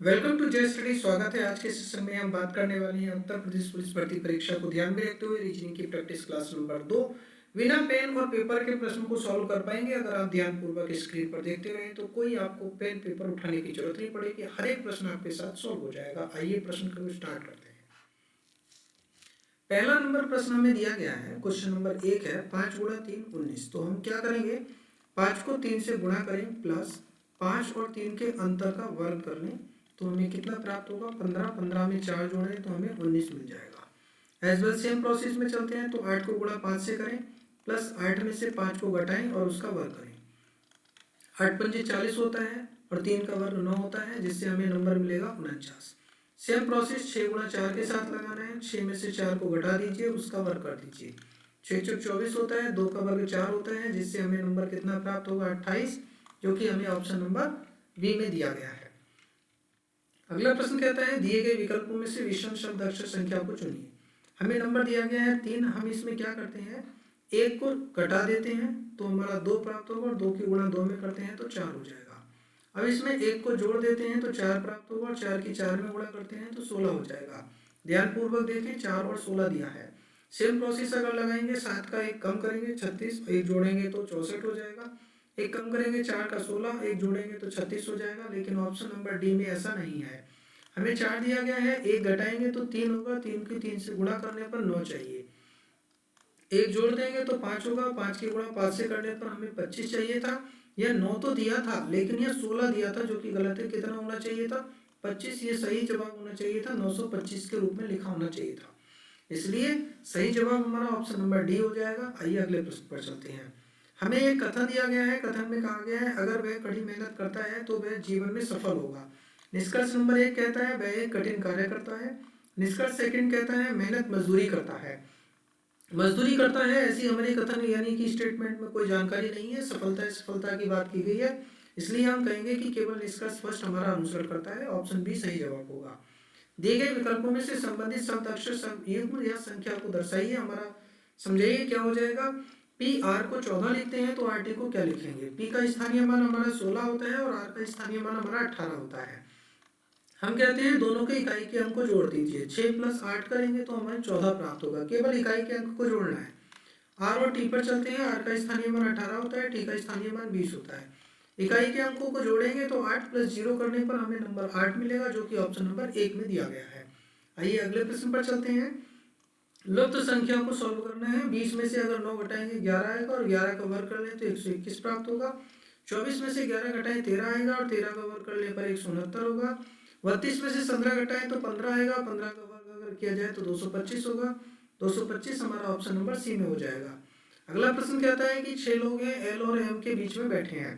Welcome to जय study. स्वागत है। आज के सेशन में हम बात करने वाले हैं उत्तर प्रदेश पुलिस भर्ती परीक्षा को ध्यान में रखते हुए रीजनिंग की प्रैक्टिस क्लास नंबर 2। बिना पेन और पेपर के प्रश्न को सॉल्व कर पाएंगे अगर आप ध्यानपूर्वक स्क्रीन पर देखते रहे तो कोई आपको पेन पेपर उठाने की जरूरत नहीं पड़ेगी। हर एक प्रश्न आपके साथ सॉल्व हो जाएगा। आइए प्रश्न को स्टार्ट करते हैं। पहला नंबर प्रश्न हमें दिया गया है। क्वेश्चन नंबर 1 है 5 गुणा 3 19। तो हम क्या करेंगे, 5 को 3 से गुणा करें प्लस 5 और 3 के अंतर का वर्ग कर लें तो हमें कितना प्राप्त होगा 15। 15 में 4 जोड़ें तो हमें 19 मिल जाएगा। एज वेल सेम प्रोसेस में चलते हैं। तो 8 को गुणा 5 से करें प्लस 8 में से 5 को घटाएं और उसका वर्ग करें। 8 पंजे 40 होता है और 3 का वर्ग 9 होता है, जिससे हमें नंबर मिलेगा 49। सेम प्रोसेस 6 गुणा 4 के साथ लगाना है। 6 में से 4 को घटा दीजिए, उसका वर्ग कर दीजिए। 6 चौक 24 होता है, 2 का वर्ग 4 होता है, जिससे हमें नंबर कितना प्राप्त होगा 28, जो कि हमें ऑप्शन नंबर बी में दिया गया है। अगला प्रश्न कहता है दिए गए विकल्पों में से विषम शब्द अक्षर संख्या को चुनिए। हमें नंबर दिया गया है 3। हम इसमें क्या करते हैं, 1 को घटा देते हैं तो हमारा 2 प्राप्त होगा और 2 की गुणा 2 में करते हैं तो 4 हो जाएगा। अब इसमें 1 को जोड़ देते हैं तो 4 प्राप्त होगा और 4 की 4 में गुणा करते हैं तो 16 हो जाएगा। ध्यानपूर्वक देखें, 4 और 16 दिया है। सेम प्रोसेस अगर लगाएंगे, 7 का 1 कम करेंगे 36, 1 जोड़ेंगे तो 64 हो जाएगा। 1 कम करेंगे 4 का 16, 1 जोड़ेंगे तो 36 हो जाएगा। लेकिन ऑप्शन नंबर डी में ऐसा नहीं है। हमें 4 दिया गया है, 1 घटाएंगे तो 3 होगा, 3 की 3 से गुणा करने पर 9 चाहिए। 1 जोड़ देंगे तो 5 होगा, 5 की गुणा 5 से करने पर हमें 25 चाहिए था। यह 9 तो दिया था लेकिन यह 16 दिया था, जो कि गलत है। कितना होना चाहिए था 25। ये सही जवाब होना चाहिए था, 925 के रूप में लिखा होना चाहिए था। इसलिए सही जवाब हमारा ऑप्शन नंबर डी हो जाएगा। आइए अगले प्रश्न पर चलते हैं। हमें एक कथन दिया गया है। कथन में कहा गया है अगर वह कड़ी मेहनत करता है तो वह जीवन में सफल होगा। निष्कर्ष नंबर 1 कहता है वह एक कठिन कार्य करता है। निष्कर्ष सेकंड कहता है मेहनत मजदूरी करता है। मजदूरी करता है ऐसी हमारे कथन यानी कि स्टेटमेंट में कोई जानकारी नहीं है। सफलता की बात की गई है, इसलिए हम कहेंगे कि केवल निष्कर्ष फर्स्ट हमारा अनुसरण करता है। ऑप्शन बी सही जवाब होगा। दिए गए विकल्पों में से संबंधित शब्द अक्षर युग्म या संख्या को दर्शाइए। हमारा समझाइए क्या हो जाएगा। पी आर को 14 लिखते हैं तो आर टी को क्या लिखेंगे। पी का स्थानीय मान हमारा 16 होता है और आर का स्थानीय मान हमारा 18 होता है। हम कहते हैं दोनों के इकाई के अंक को जोड़ दीजिए। 6 प्लस 8 करेंगे तो हमें 14 प्राप्त होगा। केवल इकाई के अंक को जोड़ना है। आर और टी पर चलते हैं। आर का स्थानीय मान 18 होता है, टी का स्थानीय मान 20 होता है। इकाई के अंकों को जोड़ेंगे तो 8 प्लस 0 करने पर हमें नंबर 8 मिलेगा, जो कि ऑप्शन नंबर 1 में दिया गया है। आइए अगले प्रश्न पर चलते हैं। लुप्त संख्या को सॉल्व करना है। 20 में से अगर 9 घटाएंगे 11 आएगा और 11 का वर्ग कर लें तो 121 प्राप्त होगा। 24 में से 11 घटाएं 13 आएगा और 13 का वर्ग करने पर 169 होगा। 32 में से 15 घटाएं तो 15 आएगा। 15 का वर्ग अगर किया जाए तो 225 होगा। 225 हमारा ऑप्शन नंबर सी में हो जाएगा। अगला प्रश्न कहता है कि 6 लोग हैं, एल और एम के बीच में बैठे हैं।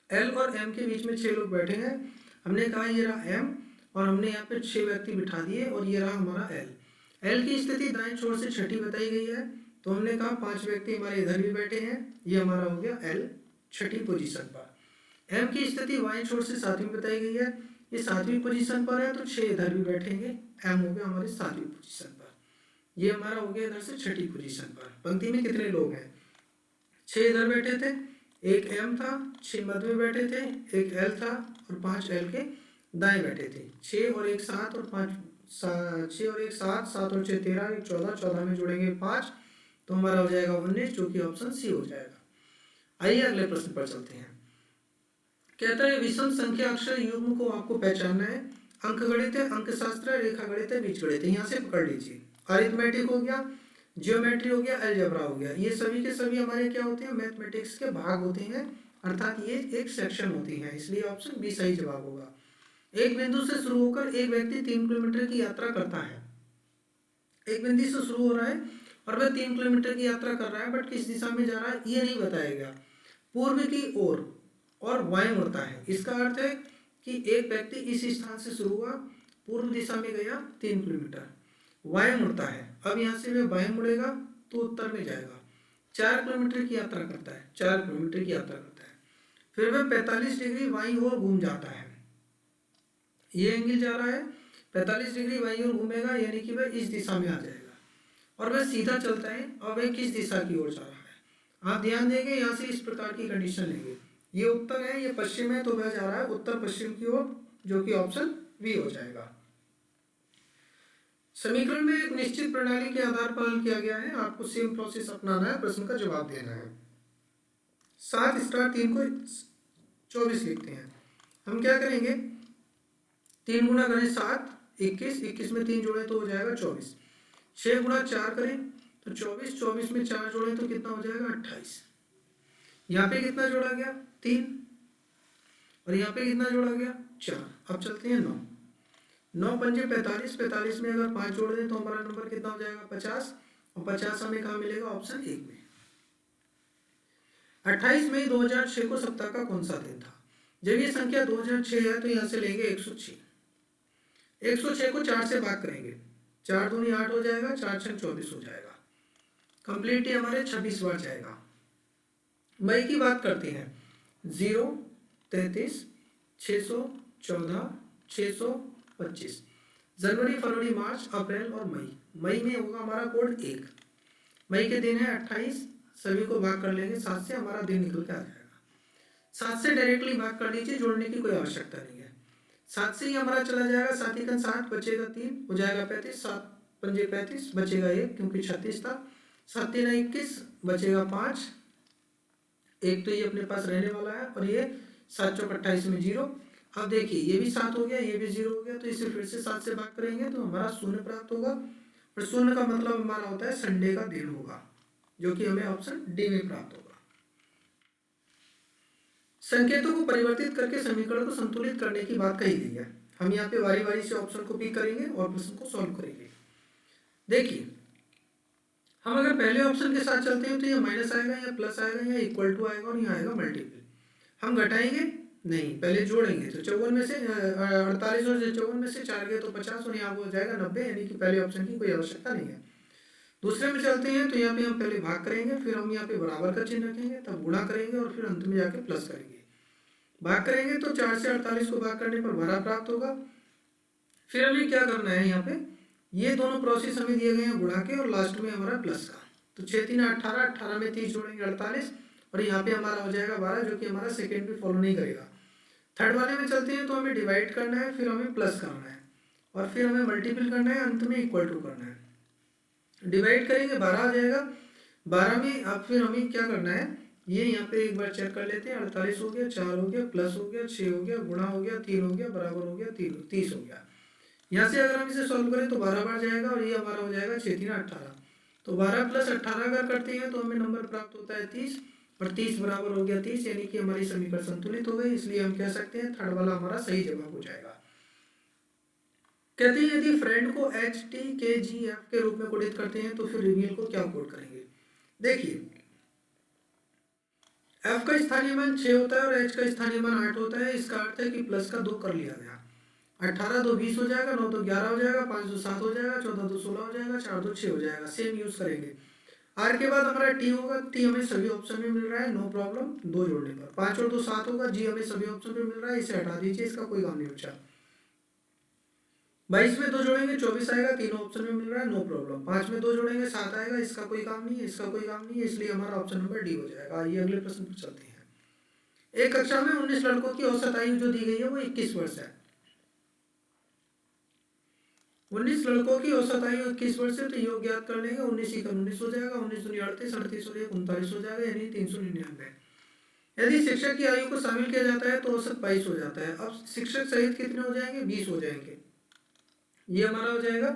एल और एम के बीच में 6 लोग बैठे हैं। हमने कहा ये रहा एम और हमने यहाँ पे 6 व्यक्ति बिठा दिए और ये रहा हमारा एल। एल की स्थिति दाएं छोर से छठी बताई गई है, तो हमने कहा 5 व्यक्ति हमारे इधर भी बैठे हैं। ये हमारा हो गया एल छठी पोजीशन पर। एम की स्थिति बाएं छोर से 7वीं बताई गई है, ये 7वीं पोजीशन पर है तो 6 इधर भी बैठेंगे। एम हो गया हमारे 7वीं पोजीशन पर। ये हमारा हो गया इधर से छठी पोजीशन पर। पंक्ति में कितने लोग हैं, 6 इधर बैठे थे, एक एम था, 6 मध्य में बैठे थे, एक एल था और 5 एल के दाएं बैठे थे। 6 और 1 7 और 5 6 और 1 7, 7 और 6 13, 1 14, 14 में जोड़ेंगे 5 तो हमारा हो जाएगा 19, जो कि ऑप्शन सी हो जाएगा। आइए अगले प्रश्न पर चलते हैं। कहता है विषम संख्या अक्षर युग्म को आपको पहचानना है। अंक गणित है, अंक शास्त्र है, रेखा गणित है, बीज गणित है। यहाँ से पकड़ लीजिए। अरिथमेटिक हो गया, जियोमेट्री हो गया, अलजेब्रा हो गया। ये सभी के सभी हमारे क्या होते हैं, मैथमेटिक्स के भाग होते हैं, अर्थात ये एक सेक्शन होती है। इसलिए ऑप्शन बी सही जवाब होगा। एक बिंदु से शुरू होकर एक व्यक्ति 3 किलोमीटर की यात्रा करता है। एक बिंदु से शुरू हो रहा है और वह 3 किलोमीटर की यात्रा कर रहा है, बट किस दिशा में जा रहा है ये नहीं बताया गया। पूर्व की ओर और वायु मुड़ता है। इसका अर्थ है कि एक व्यक्ति इस स्थान से शुरू हुआ, पूर्व दिशा में गया 3 किलोमीटर, वायु मुड़ता है। अब यहाँ से वह वायु मुड़ेगा तो उत्तर में जाएगा। 4 किलोमीटर की यात्रा करता है, 4 किलोमीटर की यात्रा करता है। फिर वह 45 डिग्री वायु ओर घूम जाता है। ये एंगल जा रहा है 45 डिग्री वायु ओर घूमेगा, यानी कि वह इस दिशा में आ जाएगा। और वह सीधा चलता है और वह किस दिशा की ओर जा रहा है। आप ध्यान देंगे, यहाँ से इस प्रकार की कंडीशन लेंगे। ये उत्तर है, ये पश्चिम है, तो वह जा रहा है उत्तर पश्चिम की ओर। जो कि ऑप्शन बी हो जाएगा। समीकरण में एक निश्चित प्रणाली के आधार पर हल किया गया है, आपको सेम प्रोसेस अपनाना है, प्रश्न का जवाब देना है। 7 स्टार 3 को 24 लिखते हैं। हम क्या करेंगे, 3 गुना करें 7 21, 21 में 3 जोड़े तो हो जाएगा 24। 6 गुना 4 करें तो 24, 24 में 4 जोड़े तो कितना हो जाएगा 28। यहाँ पे कितना जोड़ा गया 3, और यहाँ पे कितना जोड़ा गया 4। अब चलते हैं 9, 9 पंजे 45, 45 में अगर 5 जोड़ दें तो हमारा नंबर कितना हो जाएगा 50, और 50 हमें कहाँ मिलेगा, ऑप्शन 1 में। 28 मई 2006 को सप्ताह का कौन सा दिन था। जब ये संख्या 2006 है तो यहाँ से लेंगे 106, 106 को 4 से भाग करेंगे, 4 दूनी 8 हो जाएगा, 4 छंग 24 हो जाएगा, कंप्लीट हमारे 26 बार जाएगा। मई की बात करते हैं, 0 33 614 625। जनवरी फरवरी मार्च अप्रैल और मई, मई में होगा हमारा कोड 1, मई के दिन है 28, सभी को भाग कर लेंगे 7 से, हमारा दिन निकल के आ जाएगा। 7 से डायरेक्टली भाग कर लीजिए, जोड़ने की कोई आवश्यकता नहीं है। 7 से ही हमारा चला जाएगा, 7 ही 7 बचेगा 3 हो जाएगा 35, 7 पंजे 35 बचेगा 1 क्योंकि 36 था, 7 3 21 बचेगा 5, एक तो ये अपने पास रहने वाला है, और ये 7 चौक 28 में 0। अब देखिए ये भी 7 हो गया, ये भी 0 हो गया, तो इसे फिर से 7 से भाग करेंगे तो हमारा 0 प्राप्त होगा, और 0 का मतलब हमारा होता है संडे का दिन होगा, जो कि हमें ऑप्शन डी में प्राप्त होगा। संकेतों को परिवर्तित करके समीकरण को संतुलित करने की बात कही गई है। हम यहाँ पे बारी बारी से ऑप्शन को पिक करेंगे और प्रश्न को सॉल्व करेंगे। देखिए हम अगर पहले ऑप्शन के साथ चलते हैं तो ये माइनस आएगा, या प्लस आएगा, या इक्वल टू आएगा, और यहाँ आएगा मल्टीपल। हम घटाएंगे नहीं, पहले जोड़ेंगे, तो 54 में से 48 और 54 में से 4 गए तो 50, और यहाँ हो जाएगा 90, यानी कि पहले ऑप्शन की कोई आवश्यकता नहीं है। दूसरे में चलते हैं तो यहाँ पे हम पहले भाग करेंगे, फिर हम यहाँ पे बराबर का चिन्ह रखेंगे, तब गुणा करेंगे, और फिर अंत में जाके प्लस करेंगे। भाग करेंगे तो 4 से 48 को भाग करने पर भरा प्राप्त होगा। फिर हमें क्या करना है, यहाँ पे ये दोनों प्रोसेस हमें दिए गए हैं गुणा के, और लास्ट में हमारा प्लस का, तो 6 3 18, 18 में 30 जोड़ेंगे 48, और यहाँ पे हमारा हो जाएगा 12, जो कि हमारा सेकेंड भी फॉलो नहीं करेगा। थर्ड वाले में चलते हैं तो हमें डिवाइड करना है, फिर हमें प्लस करना है, और फिर हमें मल्टीपल करना है, अंत में इक्वल टू करना है। डिवाइड करेंगे 12 आ जाएगा, 12 में अब फिर हमें क्या करना है, ये यहाँ पे एक बार चेक कर लेते हैं, 48 हो गया, 4 हो गया, प्लस हो गया, 6 हो गया, गुणा हो गया, 3 हो गया, बराबर हो गया, 30 हो गया। यहाँ से अगर हम इसे सॉल्व करें तो 12 बार जाएगा, और ये हमारा हो जाएगा 6 3 18, तो 12 प्लस 18 अगर करते हैं तो हमें नंबर प्राप्त होता है 30, और 30 बराबर हो गया 30, यानी कि हमारी समीकरण संतुलित हो गई। इसलिए हम कह सकते हैं थर्ड वाला हमारा सही जवाब हो जाएगा। कहते हैं यदि फ्रेंड को एच टी के जी एफ के रूप में कोडित करते हैं तो फिर रिवील को क्या कोड करेंगे। देखिए एफ का स्थानीय मान 6 होता है और एच का स्थानीय मान 8 होता है। इसका अर्थ है कि प्लस का 2 कर लिया गया, 18 2 20 हो जाएगा, 9 2 11 हो जाएगा, 5 2 7 हो जाएगा, 14 2 16 हो जाएगा, 4 2 6 हो जाएगा। सेम यूज करेंगे। आर के बाद हमारा टी होगा, टी हमें सभी ऑप्शन में मिल रहा है, नो प्रॉब्लम, 2 जोड़ने पर। 5 और 2 7 होगा, जी हमें सभी ऑप्शन में मिल रहा है, इसे हटा दीजिए, इसका कोई काम नहीं बचा। 22 में 2 जोड़ेंगे 24 आएगा, तीनों ऑप्शन में मिल रहा है, नो प्रॉब्लम। 5 में 2 जोड़ेंगे 7 आएगा, इसका कोई काम नहीं है, इसका कोई काम नहीं है, इसलिए हमारा ऑप्शन नंबर डी हो जाएगा। आइए अगले प्रश्न पर चलते हैं। एक कक्षा में 19 लड़कों की औसत आयु जो दी गई है वो 21 वर्ष है। 19 लड़कों की औसत आयु 21 वर्ष है, तो योग ज्ञात कर लेंगे। 19 का 19 हो जाएगा, 19 दूनी 38, 38 और 1 39 हो जाएगा, यानी 399। यदि शिक्षक की आयु को शामिल किया जाता है तो औसत 22 हो जाता है। अब शिक्षक सहित कितने हो जाएंगे, 20 हो जाएंगे। ये हमारा हो जाएगा,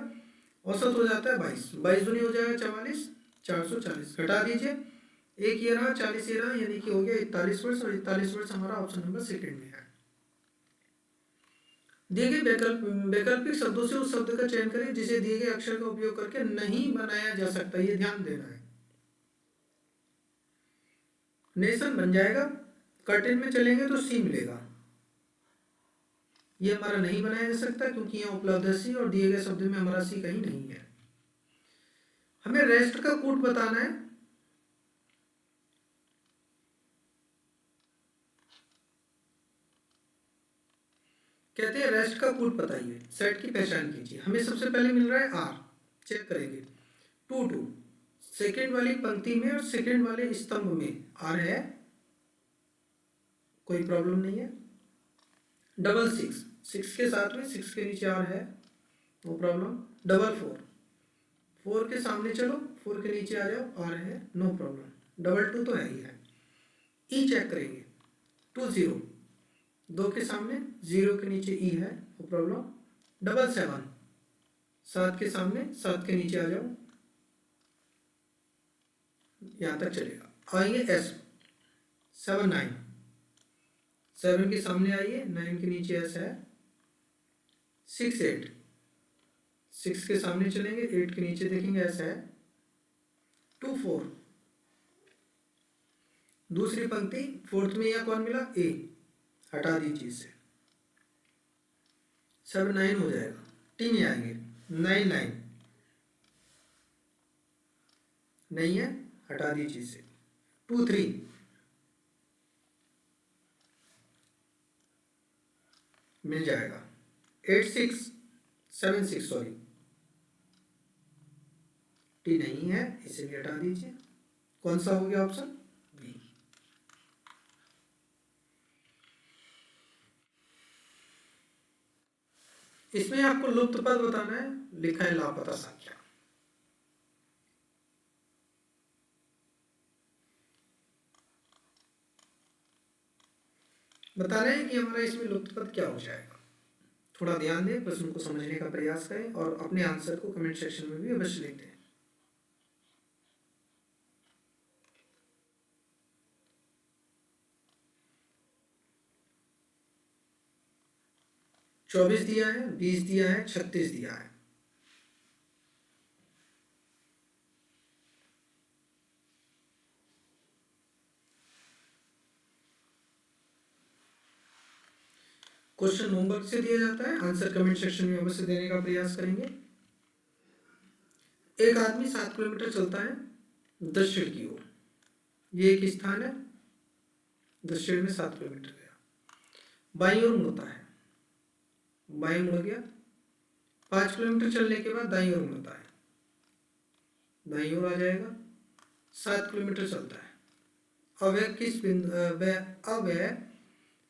औसत हो जाता है 22, 22 दूनी हो जाएगा 44, 440 घटा दीजिए, एक ये रहा 40 ये रहा, यानी कि हो गया 41 वर्ष, और 41 वर्ष हमारा ऑप्शन नंबर सेकंड में है। दिए गए वैकल्पिक शब्दों से उस शब्द का चयन करें जिसे दिए गए अक्षर का उपयोग करके नहीं बनाया जा सकता। ये ध्यान देना है। नेशन बन जाएगा, कर्टेन में चलेंगे तो सी मिलेगा। ये हमारा नहीं बनाया जा सकता क्योंकि यहाँ उपलब्ध है सी, और दिए गए शब्द में हमारा सी कहीं नहीं है। हमें रेस्ट का कूट बताना है। कहते हैं रेस्ट का कूट बताइए, सेट की पहचान कीजिए। हमें सबसे पहले मिल रहा है आर, चेक करेंगे 2 2, सेकेंड वाली पंक्ति में और सेकेंड वाले स्तंभ में आर है, कोई प्रॉब्लम नहीं है। 6 6 6 के साथ में 6 के नीचे आर है, नो प्रॉब्लम। डबल 4, 4 के सामने चलो, 4 के नीचे आ जाओ, आर है, नो प्रॉब्लम। डबल 2 तो है ही है। ई चेक करेंगे, 2 0, 2 के सामने 0 के नीचे ई है, नो प्रॉब्लम। डबल 7, 7 के सामने 7 के नीचे आ जाओ, यहाँ तक चलेगा। आइए एस 7 9, 7 के सामने आइए, 9 के नीचे एस है। 6 8, 6 के सामने चलेंगे, 8 के नीचे देखेंगे एस है। 2 4, दूसरी पंक्ति फोर्थ में यह कौन मिला, ए, हटा दीजिए इसे। 7 9 हो जाएगा, टी में आएंगे, 9 9 नहीं है, हटा दीजिए इसे। 2 3, मिल जाएगा। 8 6 7 6, सॉरी, टी नहीं है, इसे भी हटा दीजिए। कौन सा हो गया ऑप्शन बी। इसमें आपको लुप्त पद बताना है, लिखा है लापता संख्या। बताना है कि हमारा इसमें लुप्त पद क्या हो जाएगा। थोड़ा ध्यान दें, प्रश्न को समझने का प्रयास करें और अपने आंसर को कमेंट सेक्शन में भी अवश्य लिख दें। 24 दिया है, 20 दिया है, 36 दिया है। क्वेश्चन होमवर्क से दिया जाता है, आंसर कमेंट सेक्शन में अवश्य देने का प्रयास करेंगे। एक आदमी 7 किलोमीटर चलता है दक्षिण की ओर, ये एक स्थान है, दक्षिण में 7 किलोमीटर गया, बाईं ओर मुड़ता है, बाईं मुड़ गया। 5 किलोमीटर चलने के बाद दाईं ओर मुड़ता है, दाईं ओर आ जाएगा। 7 किलोमीटर चलता है, अब वह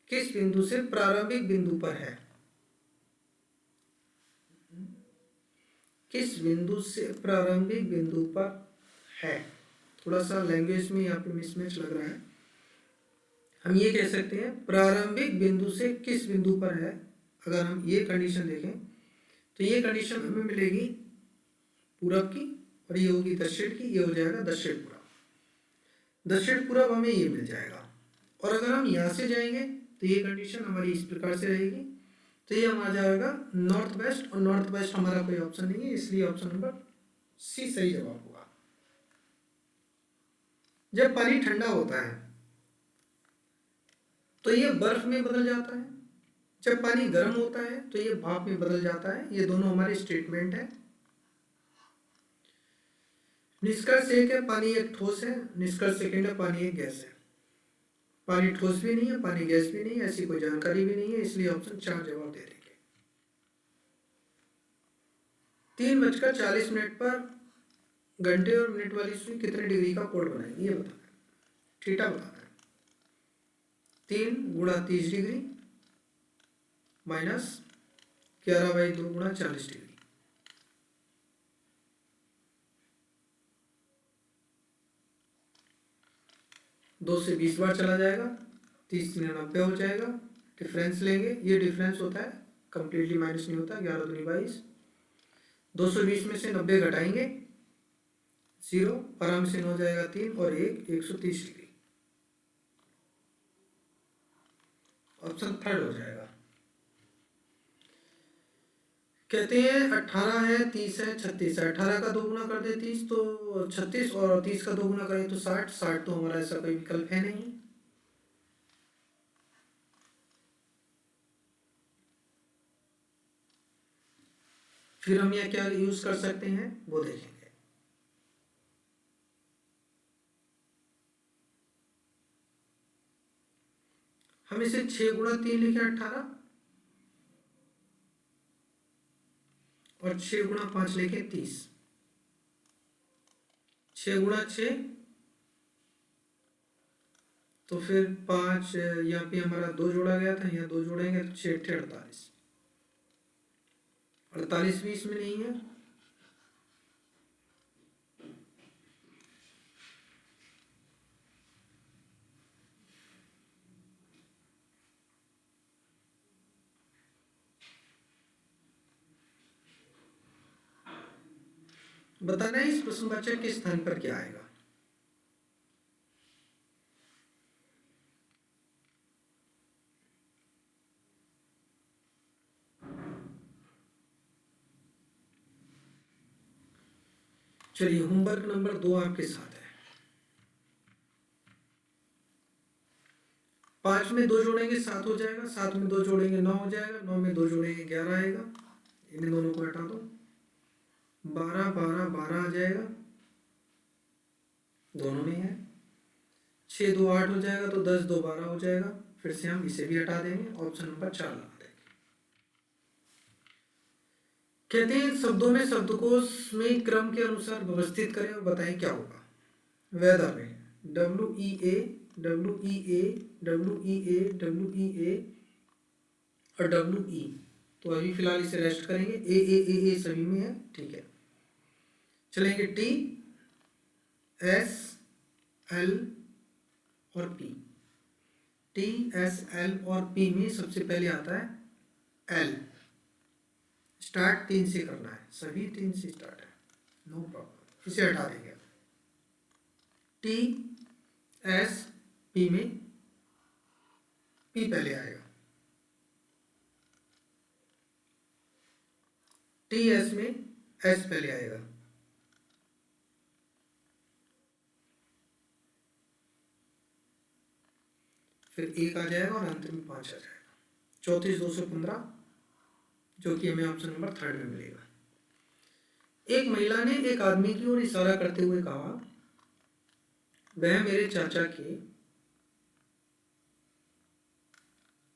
किस बिंदु से प्रारंभिक बिंदु पर है, किस बिंदु से प्रारंभिक बिंदु पर है। थोड़ा सा लैंग्वेज में यहाँ पे मिसमैच लग रहा है। हम ये कह सकते हैं प्रारंभिक बिंदु से किस बिंदु पर है। अगर हम ये कंडीशन देखें तो ये कंडीशन हमें मिलेगी पूरब की, और ये होगी दक्षिण की, ये हो जाएगा दक्षिण पूरब। दक्षिण पूरब हमें ये मिल जाएगा। और अगर हम यहाँ से जाएंगे तो ये कंडीशन हमारी इस प्रकार से रहेगी, तो ये हमारा जाएगा नॉर्थ वेस्ट, और नॉर्थ वेस्ट हमारा कोई ऑप्शन नहीं है, इसलिए ऑप्शन नंबर सी सही जवाब होगा। जब पानी ठंडा होता है तो ये बर्फ में बदल जाता है, जब पानी गर्म होता है तो ये भाप में बदल जाता है। ये दोनों हमारे स्टेटमेंट है। निष्कर्ष एक है, पानी एक ठोस है। निष्कर्ष सेकंड है, पानी एक गैस है। पानी ठोस भी नहीं है, पानी गैस भी नहीं है, ऐसी कोई जानकारी भी नहीं है, इसलिए ऑप्शन 4 जवाब दे देंगे। 3:40 पर घंटे और मिनट वाली सुई कितने डिग्री का कोण बनाएगी, ये बताना है, थीटा बताना है। 3 × 30 डिग्री माइनस 11/2 × 40 डिग्री। 2 से 20 बार चला जाएगा, 30 × 90 हो जाएगा। डिफरेंस लेंगे, ये डिफरेंस होता है, कंप्लीटली माइनस नहीं होता। 11 दूनी 22, 220 में से 90 घटाएंगे 0, आराम से हो जाएगा 3 और 1 130 डिग्री। ऑप्शन थर्ड हो जाएगा। कहते हैं 18 है, 30 है, 36 है। 18 का 2 गुना कर दे 30 तो 36, और 30 का 2 गुना करें तो 60। 60 तो हमारा ऐसा कोई विकल्प है नहीं। फिर हम यह क्या यूज कर सकते हैं वो देखेंगे। हम इसे 6 × 3 लिखे 18, और 6 × 5 लिखे 30। 6 × 6 तो फिर 5, यहाँ पे हमारा 2 जोड़ा गया था, यहाँ 2 जोड़ेंगे तो 6 × 8 48। 48 भी इसमें नहीं है। बताना है इस प्रश्नवाचक के स्थान पर क्या आएगा। चलिए होमवर्क नंबर 2 आपके साथ है। 5 में 2 जोड़ेंगे 7 हो जाएगा, 7 में 2 जोड़ेंगे 9 हो जाएगा, 9 में 2 जोड़ेंगे 11 आएगा। इन दोनों को हटा दो, 12 12 12 आ जाएगा, दोनों में है। 6 2 8 हो जाएगा, तो 10 2 12 हो जाएगा। फिर से हम इसे भी हटा देंगे, ऑप्शन नंबर 4 लगा देंगे। कहते हैं शब्दों में शब्दकोश में क्रम के अनुसार व्यवस्थित करें और बताएं क्या होगा। वेदर में WEA WEA WEA WEA और WE, तो अभी फिलहाल इसे रेस्ट करेंगे। ए सभी में है, ठीक है। चलेंगे T S L और P। T S L और P में सबसे पहले आता है L। स्टार्ट 3 से करना है, सभी 3 से स्टार्ट है, नो प्रॉब्लम। इसे हटा देंगे। T S P में P पहले आएगा, T S में S पहले आएगा, फिर 1 आ जाएगा और अंत में 5 आ जाएगा। 34 215, जो कि हमें ऑप्शन नंबर 3 में मिलेगा। एक महिला ने एक आदमी की ओर इशारा करते हुए कहा, वह मेरे चाचा के,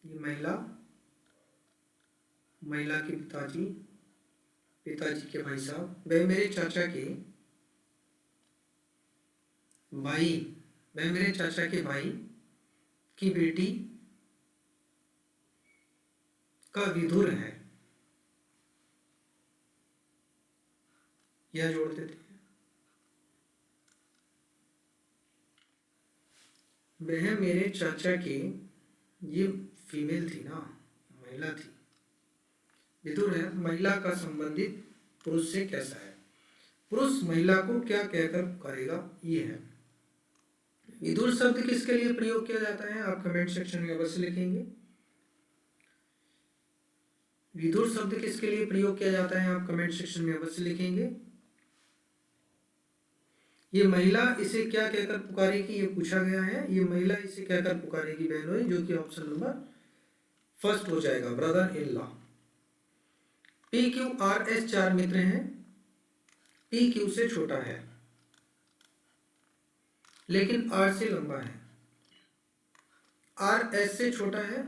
ये महिला के पिताजी के भाई साहब, वह मेरे चाचा के भाई की बेटी का विधुर है। यह जोड़ देते हैं। वह मेरे चाचा के, ये फीमेल थी ना, महिला थी, विधुर है। महिला का संबंधित पुरुष से कैसा है, पुरुष महिला को क्या कहकर करेगा, ये है। विधुर शब्द किसके लिए प्रयोग किया जाता है, आप कमेंट सेक्शन में अवश्य लिखेंगे। विधुर शब्द किसके लिए प्रयोग किया जाता है, आप कमेंट सेक्शन में अवश्य लिखेंगे। ये महिला इसे क्या कहकर पुकारेगी, ये पूछा गया है। ये महिला इसे कहकर पुकारेगी बहनोई, जो कि ऑप्शन नंबर फर्स्ट हो जाएगा, ब्रदर इन लॉ। PQRS 4 मित्र हैं। PQ से छोटा है लेकिन R से लंबा है। RS से छोटा है।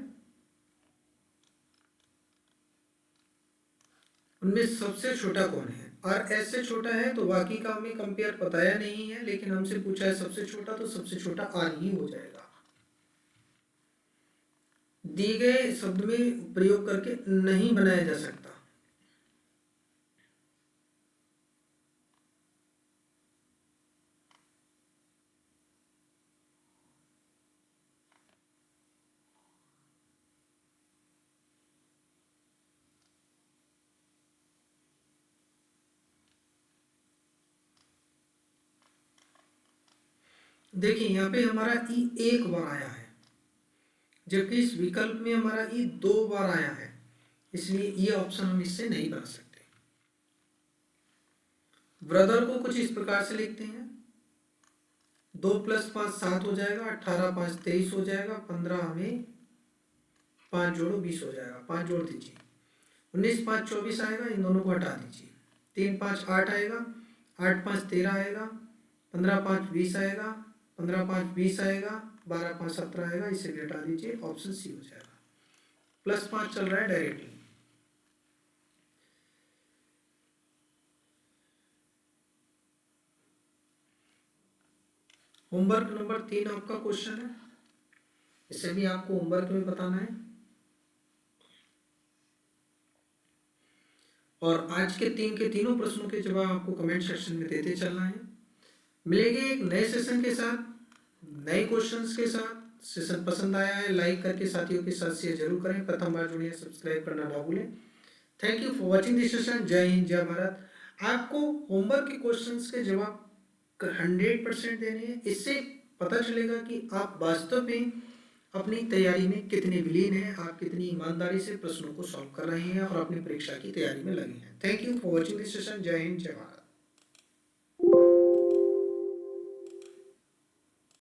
उनमें सबसे छोटा कौन है, RS से छोटा है, तो बाकी का हमें कंपेयर बताया नहीं है, लेकिन हमसे पूछा है सबसे छोटा, तो सबसे छोटा R ही हो जाएगा। दिए गए शब्द में प्रयोग करके नहीं बनाया जा सकता। देखिए यहाँ पे हमारा ई 1 बार आया है, जबकि इस विकल्प में हमारा ई 2 बार आया है, इसलिए ये ऑप्शन हम इससे नहीं बना सकते। ब्रदर को कुछ इस प्रकार से लिखते हैं, 2 + 5 7 हो जाएगा, 18 5 23 हो जाएगा, 15 में 5 जोड़ो 20 हो जाएगा, 5 जोड़ दीजिए, 19 5 24 आएगा, इन दोनों को हटा दीजिए, 3 5 8 आएगा, 8 5 13 आएगा, 15 5 20 आएगा, 15 5 20 आएगा, 12 5 17 आएगा, इसे भी हटा दीजिए, ऑप्शन सी हो जाएगा। +5 चल रहा है डायरेक्टली। होमवर्क नंबर 3 आपका क्वेश्चन है, इसे भी आपको होमवर्क में बताना है। और आज के तीनों प्रश्नों के जवाब आपको कमेंट सेक्शन में देते चलना है। मिलेंगे एक नए सेशन के साथ, नए क्वेश्चंस के साथ। सेशन पसंद आया है लाइक करके साथियों के साथ शेयर जरूर करें। प्रथम बार जुड़े हैं सब्सक्राइब करना ना भूलें। Thank you for watching this session. जय हिंद, जय भारत। आपको होमवर्क के क्वेश्चंस के जवाब 100% देने हैं। इससे पता चलेगा कि आप वास्तव में अपनी तैयारी में कितने विलीन हैं, आप कितनी ईमानदारी से प्रश्नों को सॉल्व कर रहे हैं और अपनी परीक्षा की तैयारी में लगे हैं। Thank you for watching this session. जय हिंद, जय भारत।